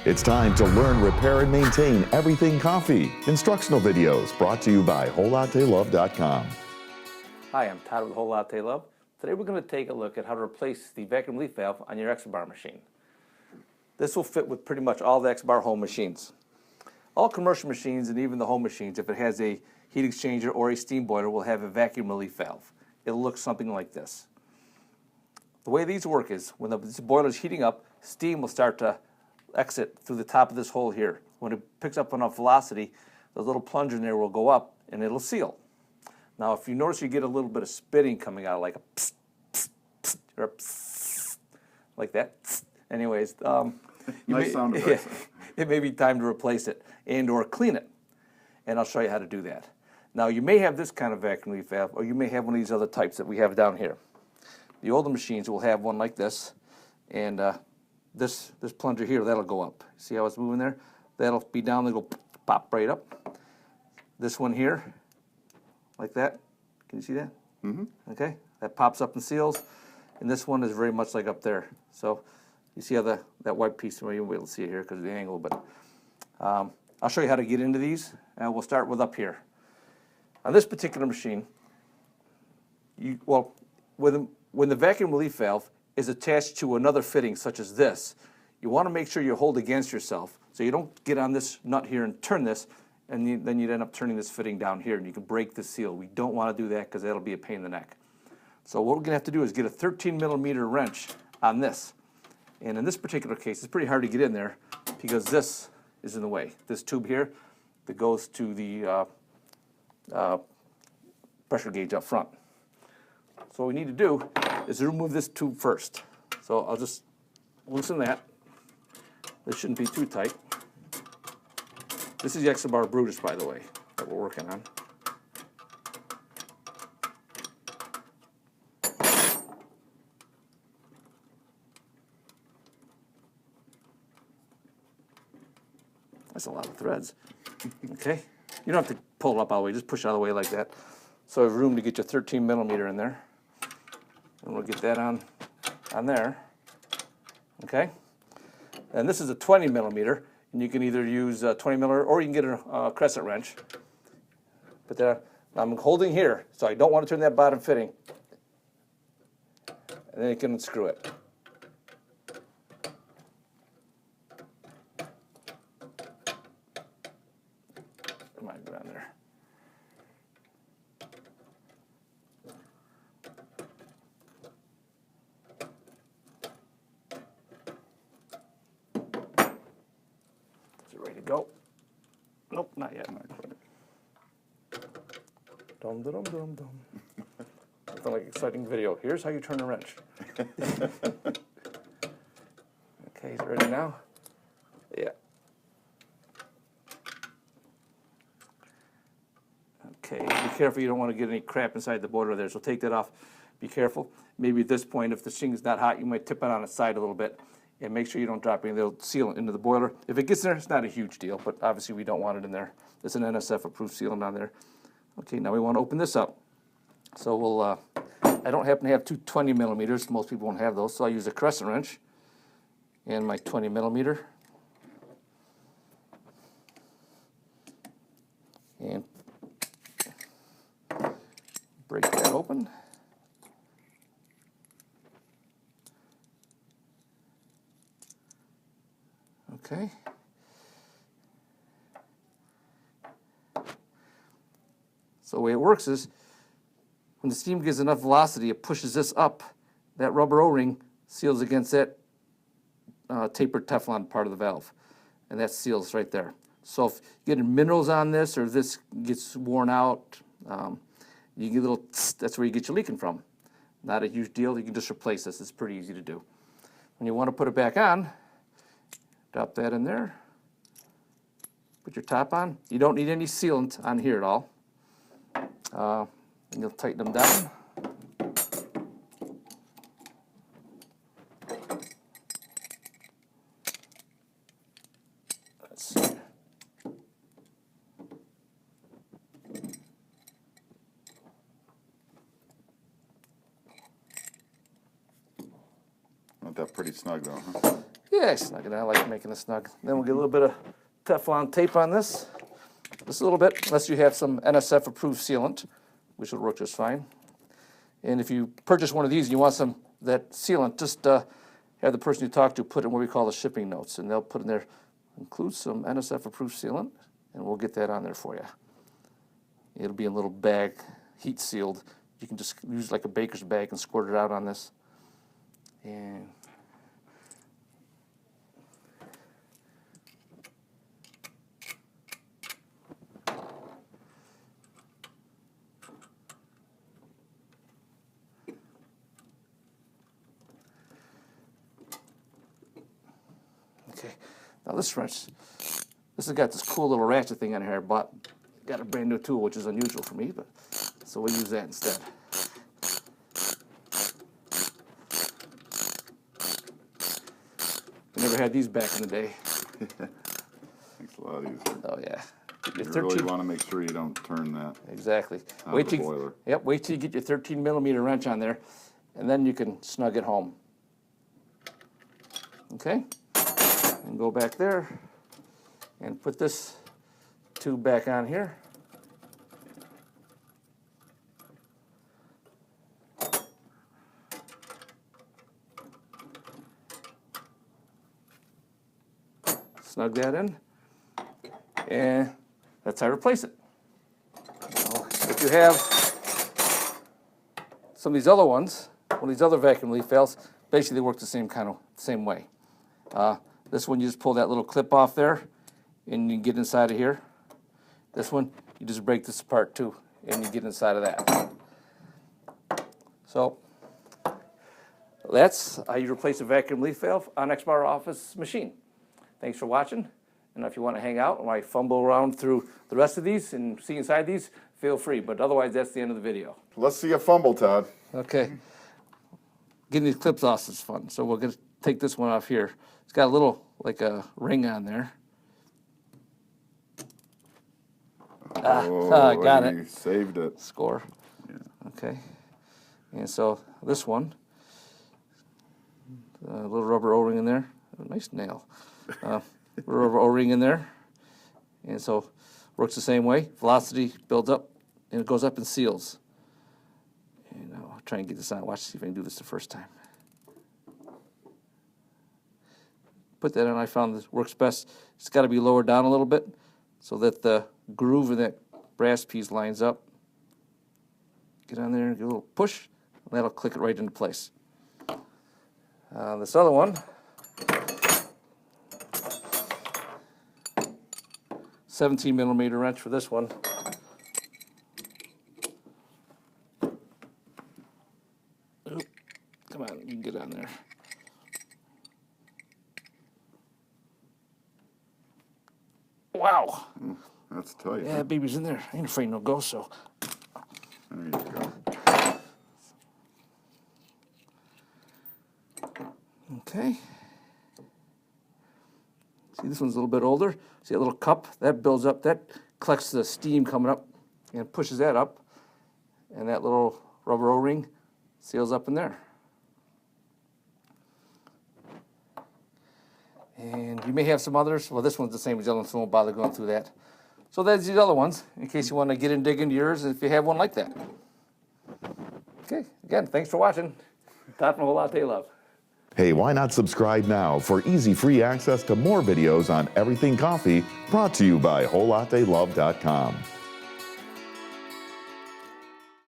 It's time to learn, repair, and maintain everything coffee. Instructional videos brought to you by WholeLatteLove.com. Hi, I'm Todd with Whole Latte Love. Today we're going to take a look at how to replace the vacuum relief valve on your Expobar machine. This will fit with pretty much all the Expobar home machines. All commercial machines and even the home machines, if it has a heat exchanger or a steam boiler, will have a vacuum relief valve. It'll look something like this. The way these work is when this boiler is heating up, steam will start to exit through the top of this hole here. When it picks up enough velocity, the little plunger in there will go up and it'll seal. Now, if you notice you get a little bit of spitting coming out, like a psst, psst, psst, or a psst, like that. Psst. Anyways, nice sound effects. It may be time to replace it and or clean it. And I'll show you how to do that. Now, you may have this kind of vacuum relief valve, or you may have one of these other types that we have down here. The older machines will have one like this, and this plunger here, that'll go up. See how it's moving there? That'll be down, it'll pop right up. This one here, like that. Can you see that? Mm-hmm. Okay, that pops up and seals. And this one is very much like up there. So you see how that white piece, well, you won't be able to see it here because of the angle, but I'll show you how to get into these. And we'll start with up here. On this particular machine, when the vacuum relief valve is attached to another fitting such as this, you want to make sure you hold against yourself so you don't get on this nut here and turn this, and then you'd end up turning this fitting down here and you can break the seal. We don't want to do that because that'll be a pain in the neck. So what we're going to have to do is get a 13mm wrench on this. And in this particular case, it's pretty hard to get in there because this is in the way. This tube here that goes to the pressure gauge up front. So what we need to do is remove this tube first. So I'll just loosen that. This shouldn't be too tight. This is the Expobar Brutus, by the way, that we're working on. That's a lot of threads. Okay, you don't have to pull it up all the way, just push it out of the way like that. So I have room to get your 13mm in there. And we'll get that on there. Okay? And this is a 20mm, and you can either use 20mm or you can get a crescent wrench. But there, I'm holding here, so I don't want to turn that bottom fitting. And then you can unscrew it. Come on, go down there. Ready to go? Nope, not yet. Not quite. Dum dum dum dum. It's like an exciting video. Here's how you turn a wrench. Okay, is it ready now? Yeah. Okay, be careful you don't want to get any crap inside the boiler there, so take that off. Be careful. Maybe at this point, if the thing's not hot, you might tip it on its side a little bit. And make sure you don't drop any. They'll seal it into the boiler. If it gets in there, it's not a huge deal, but obviously we don't want it in there. There's an NSF-approved sealant on there. Okay, now we want to open this up. So we'll, I don't happen to have two 20mm. Most people won't have those, so I'll use a crescent wrench and my 20mm. And break that open. Okay. So the way it works is when the steam gets enough velocity, it pushes this up. That rubber O-ring seals against that tapered Teflon part of the valve. And that seals right there. So if you get minerals on this or this gets worn out, you get a little tss, that's where you get your leaking from. Not a huge deal. You can just replace this. It's pretty easy to do. When you want to put it back on, drop that in there. Put your top on. You don't need any sealant on here at all. And you'll tighten them down. Let's see. Not that pretty snug though, huh? Yeah, snug it. I like making it snug. Then we'll get a little bit of Teflon tape on this. Just a little bit, unless you have some NSF approved sealant, which will work just fine. And if you purchase one of these and you want some that sealant, just have the person you talk to put in what we call the shipping notes, and they'll put in there, include some NSF approved sealant, and we'll get that on there for you. It'll be in a little bag, heat sealed. You can just use like a baker's bag and squirt it out on this. And okay, now this wrench, this has got this cool little ratchet thing on here I bought. Got a brand new tool, which is unusual for me, but so we'll use that instead. We never had these back in the day. Makes it a lot easier. Oh yeah. You really want to make sure you don't turn that. Exactly. Out of the boiler. Yep. Wait till you get your 13mm wrench on there, and then you can snug it home. Okay. And go back there, and put this tube back on here. Snug that in, and that's how I replace it. Now, if you have some of these other ones, one of these other vacuum leaf valves, basically they work the same way. This one you just pull that little clip off there, and you can get inside of here. This one you just break this apart too, and you get inside of that. So that's how you replace a vacuum leaf valve on Expobar office machine. Thanks for watching, and if you want to hang out and I fumble around through the rest of these and see inside these, feel free, but otherwise that's the end of the video. Let's see a fumble, Todd. Okay. Getting these clips off is fun, so we're going to take this one off here. It's got a little, like a ring on there. Got it. You saved it. Score. Yeah. Okay. And so this one, a little rubber O-ring in there. A nice nail. Rubber O-ring in there. And so works the same way. Velocity builds up and it goes up and seals. And I'll try and get this on. Watch, see if I can do this the first time. Put that on. I found this works best. It's got to be lowered down a little bit so that the groove in that brass piece lines up. Get on there and give a little push, and that'll click it right into place. This other one, 17mm wrench for this one. Oop, come on, you can get on there. Wow. That's tight. Yeah, baby's in there. I ain't afraid no go, so. There you go. Okay. See, this one's a little bit older. See that little cup? That builds up. That collects the steam coming up and pushes that up. And that little rubber O-ring seals up in there. And you may have some others. Well, this one's the same as the other one, so I won't bother going through that. So there's these other ones, in case you want to get in, dig into yours, if you have one like that. Okay, again, thanks for watching. Todd from Whole Latte Love. Hey, why not subscribe now for easy free access to more videos on everything coffee, brought to you by WholeLatteLove.com.